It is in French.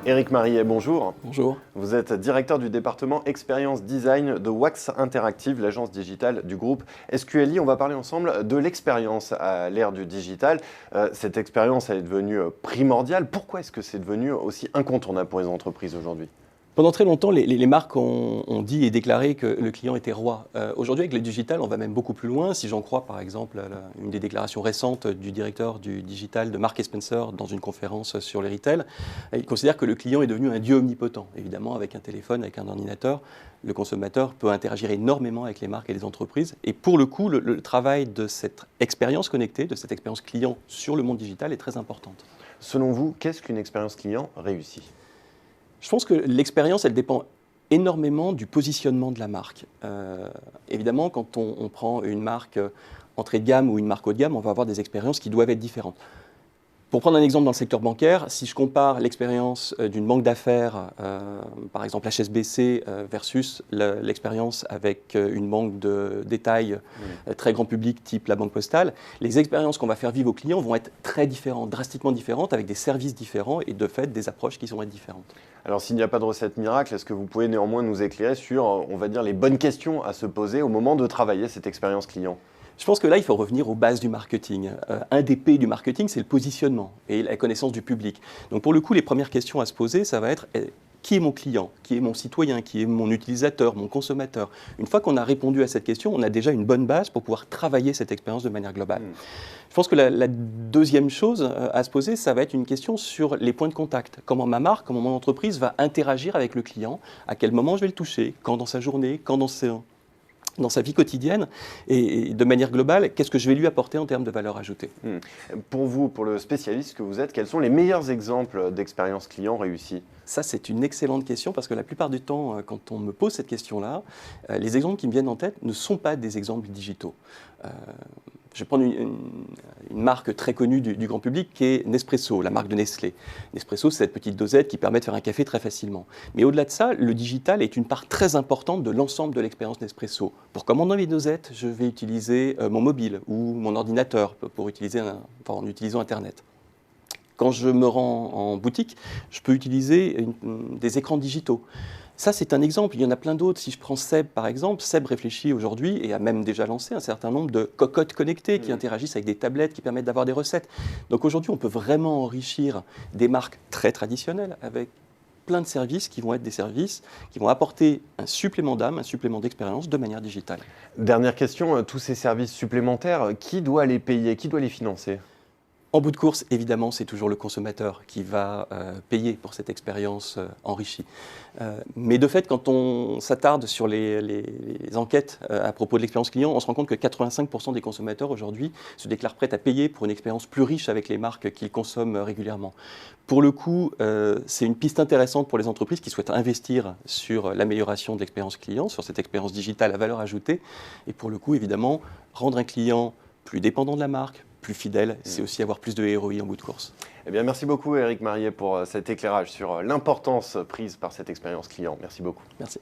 Éric Mariet, bonjour. Bonjour. Vous êtes directeur du département Expérience Design de Wax Interactive, l'agence digitale du groupe SQLI. On va parler ensemble de l'expérience à l'ère du digital. Cette expérience elle est devenue primordiale. Pourquoi est-ce que c'est devenu aussi incontournable pour les entreprises aujourd'hui ? Pendant très longtemps, les marques ont dit et déclaré que le client était roi. Aujourd'hui, avec le digital, on va même beaucoup plus loin. Si j'en crois, par exemple, une des déclarations récentes du directeur du digital de Marks & Spencer dans une conférence sur les retail, il considère que le client est devenu un dieu omnipotent. Évidemment, avec un téléphone, avec un ordinateur, le consommateur peut interagir énormément avec les marques et les entreprises. Et pour le coup, le travail de cette expérience connectée, de cette expérience client sur le monde digital est très importante. Selon vous, qu'est-ce qu'une expérience client réussie ? Je pense que l'expérience, elle dépend énormément du positionnement de la marque. Évidemment, quand on prend une marque entrée de gamme ou une marque haut de gamme, on va avoir des expériences qui doivent être différentes. Pour prendre un exemple dans le secteur bancaire, si je compare l'expérience d'une banque d'affaires, par exemple HSBC, versus l'expérience avec une banque de détail très grand public type la Banque Postale, les expériences qu'on va faire vivre aux clients vont être très différentes, drastiquement différentes, avec des services différents et de fait des approches qui vont être différentes. Alors s'il n'y a pas de recette miracle, est-ce que vous pouvez néanmoins nous éclairer sur, on va dire, les bonnes questions à se poser au moment de travailler cette expérience client ? Je pense que là, il faut revenir aux bases du marketing. Un des P du marketing, c'est le positionnement et la connaissance du public. Donc pour le coup, les premières questions à se poser, ça va être qui est mon client, qui est mon citoyen, qui est mon utilisateur, mon consommateur. Une fois qu'on a répondu à cette question, on a déjà une bonne base pour pouvoir travailler cette expérience de manière globale. Je pense que la deuxième chose à se poser, ça va être une question sur les points de contact. Comment ma marque, comment mon entreprise va interagir avec le client, à quel moment je vais le toucher, quand dans sa journée, quand dans sa vie quotidienne et de manière globale, qu'est-ce que je vais lui apporter en termes de valeur ajoutée. Pour vous, pour le spécialiste que vous êtes, quels sont les meilleurs exemples d'expérience client réussie ? Ça, c'est une excellente question parce que la plupart du temps, quand on me pose cette question-là, les exemples qui me viennent en tête ne sont pas des exemples digitaux. Je vais prendre une marque très connue du grand public qui est Nespresso, la marque de Nestlé. Nespresso, c'est cette petite dosette qui permet de faire un café très facilement. Mais au-delà de ça, le digital est une part très importante de l'ensemble de l'expérience Nespresso. Pour commander mes dosettes, je vais utiliser mon mobile ou mon ordinateur en utilisant Internet. Quand je me rends en boutique, je peux utiliser des écrans digitaux. Ça, c'est un exemple. Il y en a plein d'autres. Si je prends Seb, par exemple, Seb réfléchit aujourd'hui et a même déjà lancé un certain nombre de cocottes connectées qui interagissent avec des tablettes qui permettent d'avoir des recettes. Donc aujourd'hui, on peut vraiment enrichir des marques très traditionnelles avec plein de services qui vont être des services qui vont apporter un supplément d'âme, un supplément d'expérience de manière digitale. Dernière question, tous ces services supplémentaires, qui doit les payer, qui doit les financer ? En bout de course, évidemment, c'est toujours le consommateur qui va payer pour cette expérience enrichie. Mais de fait, quand on s'attarde sur les enquêtes à propos de l'expérience client, on se rend compte que 85% des consommateurs aujourd'hui se déclarent prêts à payer pour une expérience plus riche avec les marques qu'ils consomment régulièrement. Pour le coup, c'est une piste intéressante pour les entreprises qui souhaitent investir sur l'amélioration de l'expérience client, sur cette expérience digitale à valeur ajoutée. Et pour le coup, évidemment, rendre un client plus dépendant de la marque, plus fidèle, c'est aussi avoir plus de ROI en bout de course. Eh bien, merci beaucoup Éric Mariet pour cet éclairage sur l'importance prise par cette expérience client. Merci beaucoup. Merci.